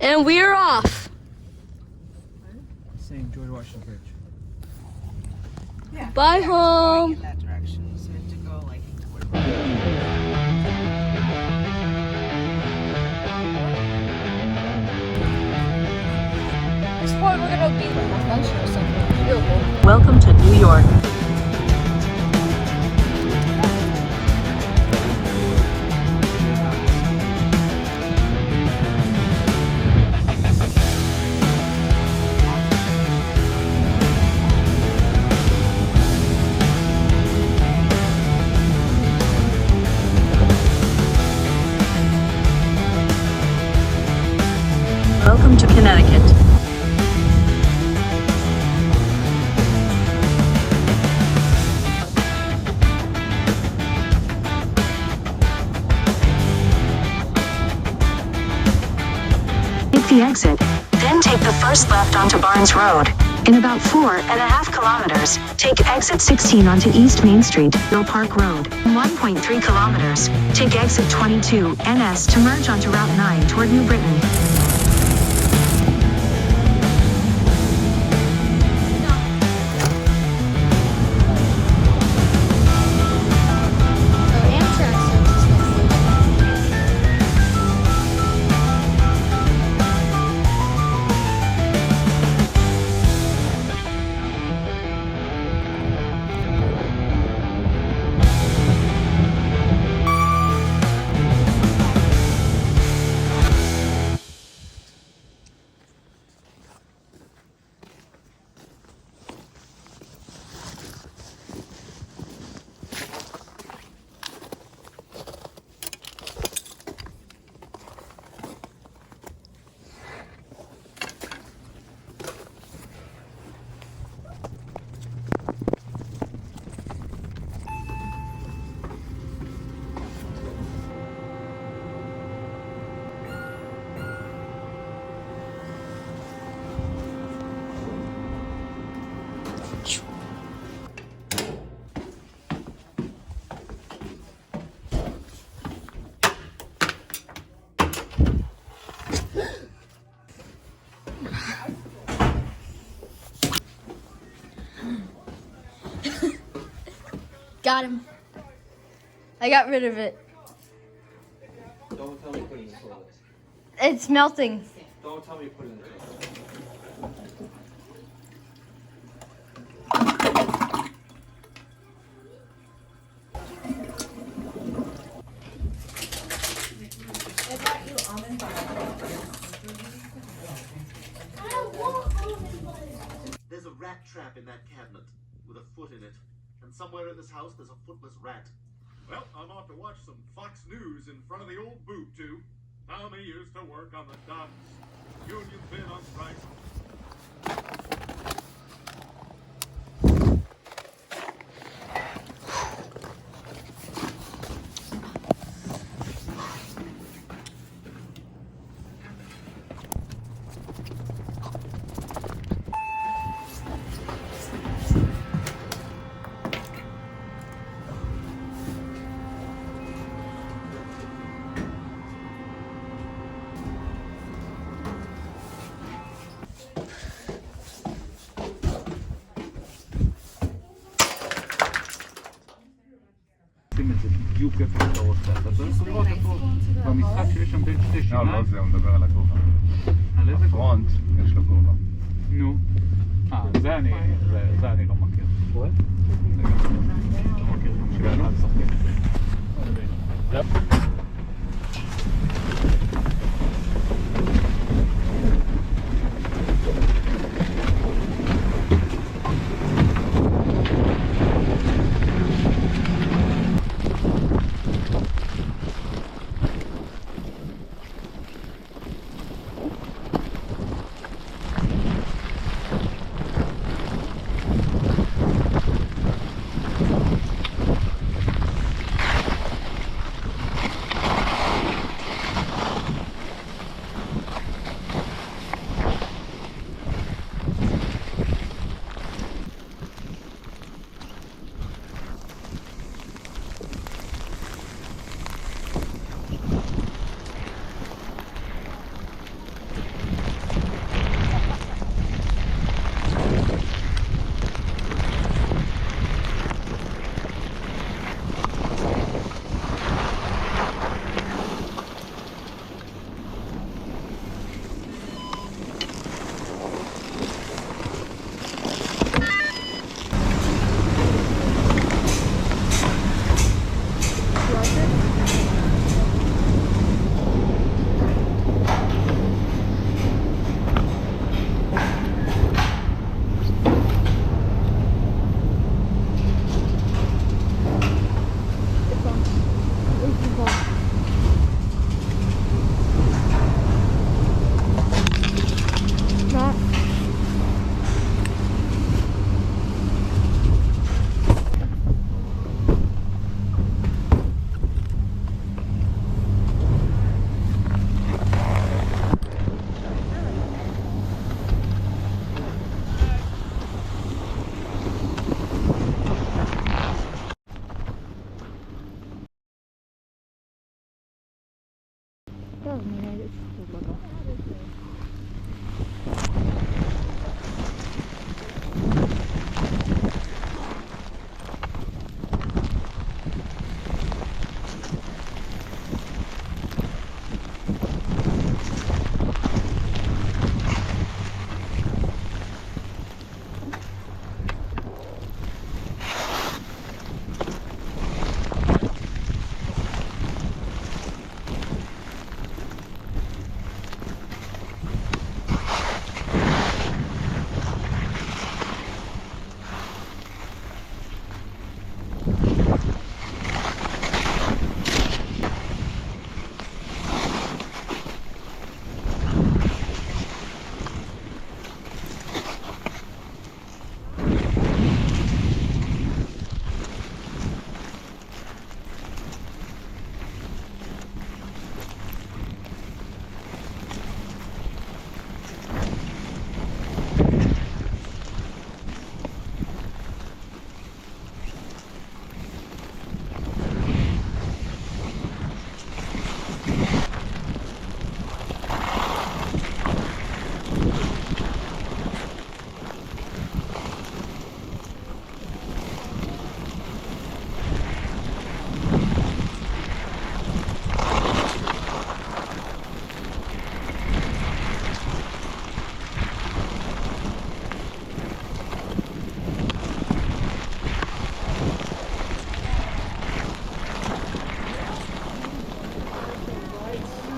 And we are off. Saying George Washington Bridge. Yeah. Bye, yeah, 'cause we're home. going in that direction, so to go like toward. This point we're gonna be like a function or something. Beautiful. Welcome to New York. Welcome to Connecticut. Take the exit, then take the first left onto Barnes Road. In about 4.5 kilometers, take exit 16 onto East Main Street, Mill Park Road. 1.3 kilometers, take exit 22 NS to merge onto Route 9 toward New Britain. Got him. I got rid of it. Don't tell me put it in the toilet. It's melting. Don't tell me put it in the toilet. There's a rat trap in that cabinet with a foot in it. And somewhere in this house there's a footless rat. Well, I'm off to watch some Fox News in front of the old boob tube. Tommy used to work on the docks. Union's been on strike. שים את זה בדיוק איפה שאתה רוצה. אתה צריך לראות איפה במשחק שיש שם בין שתי שיניים. לא זה, הוא מדבר על הגובה. על איזה גובה? פרונט, יש לו גובה. נו. זה אני לא מכיר. לא מכיר. 51 שחקן.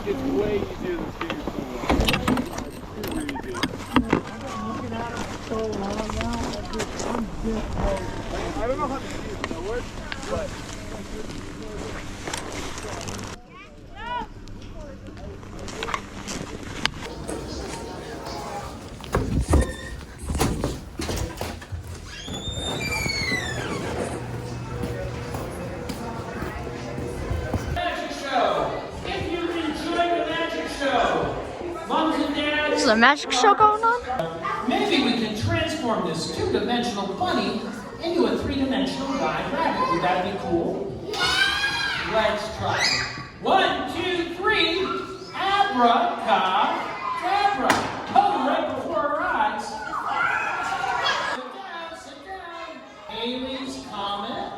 It's way easier than skating so long. Super easy. I don't know how to ski it snowboard, but Is there a magic show going on? Maybe we can transform this two-dimensional bunny into a three-dimensional live rabbit. Would that be cool? Let's try it. 1, 2, 3. Abracadabra. Oh, right before our eyes. Sit down. Haley's Comet.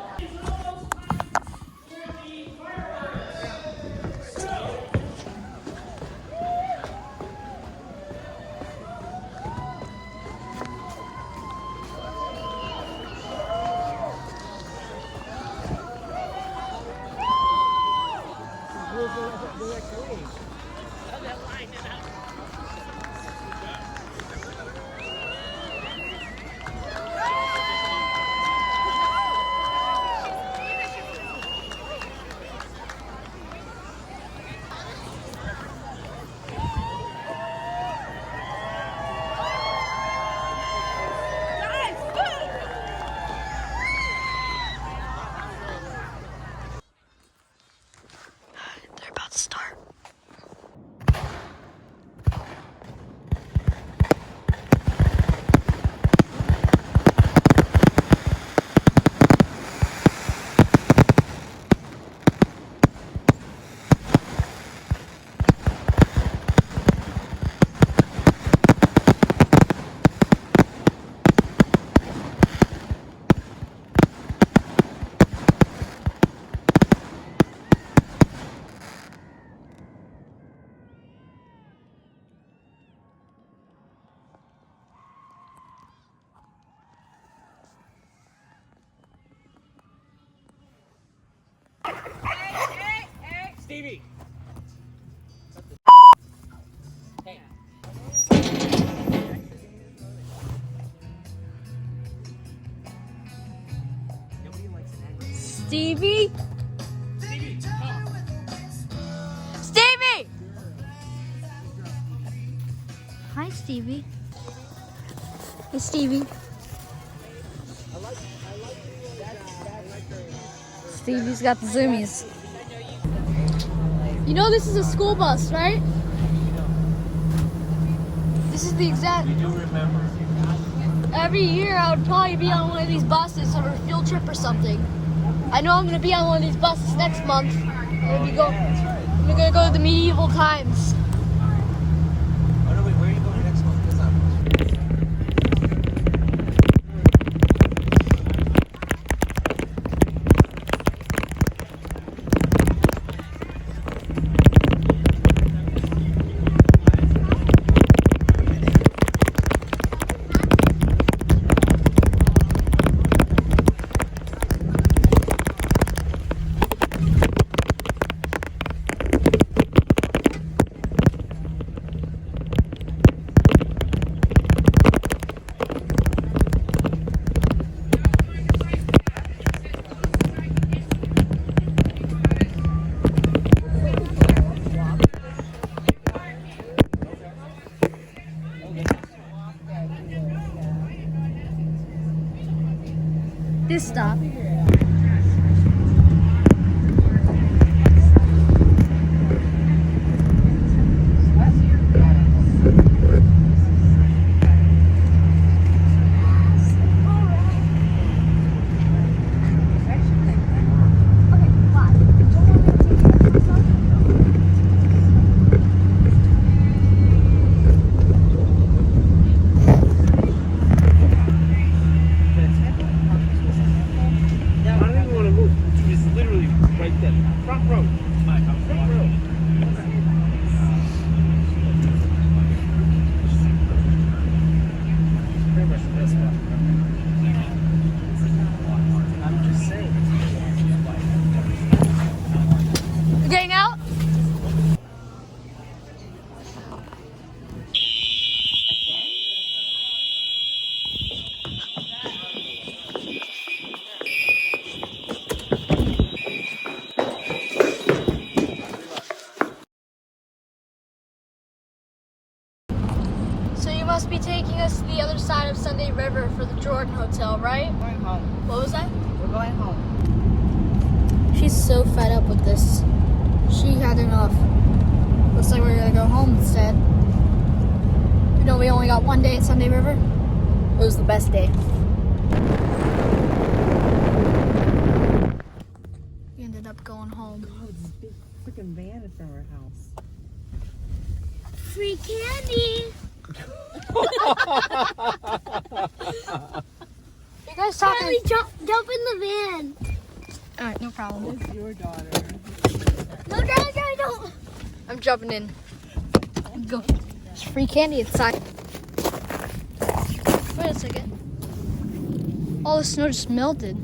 They're about to start. Stevie. Stevie? Stevie! Hi, Stevie. Hey, Stevie. Stevie's got the zoomies. You know this is a school bus, right? This is the exact... You do remember. Every year I would probably be on one of these buses on a field trip or something. I know I'm going to be on one of these buses next month. I'm going to be going... We're gonna go to the medieval times. Oh no, wait, where are you going next month? What's up? This stop. I don't even want to move. It's literally right there. Front row. Front row. I'm just saying. You getting out? So you must be taking us to the other side of Sunday River for the Jordan Hotel, right? We're going home. What was that? We're going home. She's so fed up with this. She had enough. Looks like we're gonna go home instead. You know, we only got one day at Sunday River. It was the best day. We ended up going home. Oh, this big freaking van in front of our house. Free candy! You guys talking? Charlie, jump in the van. Alright, no problem. It's your daughter. No, Charlie, don't. I'm jumping in. Go. There's free candy inside. Wait a second. All the snow just melted.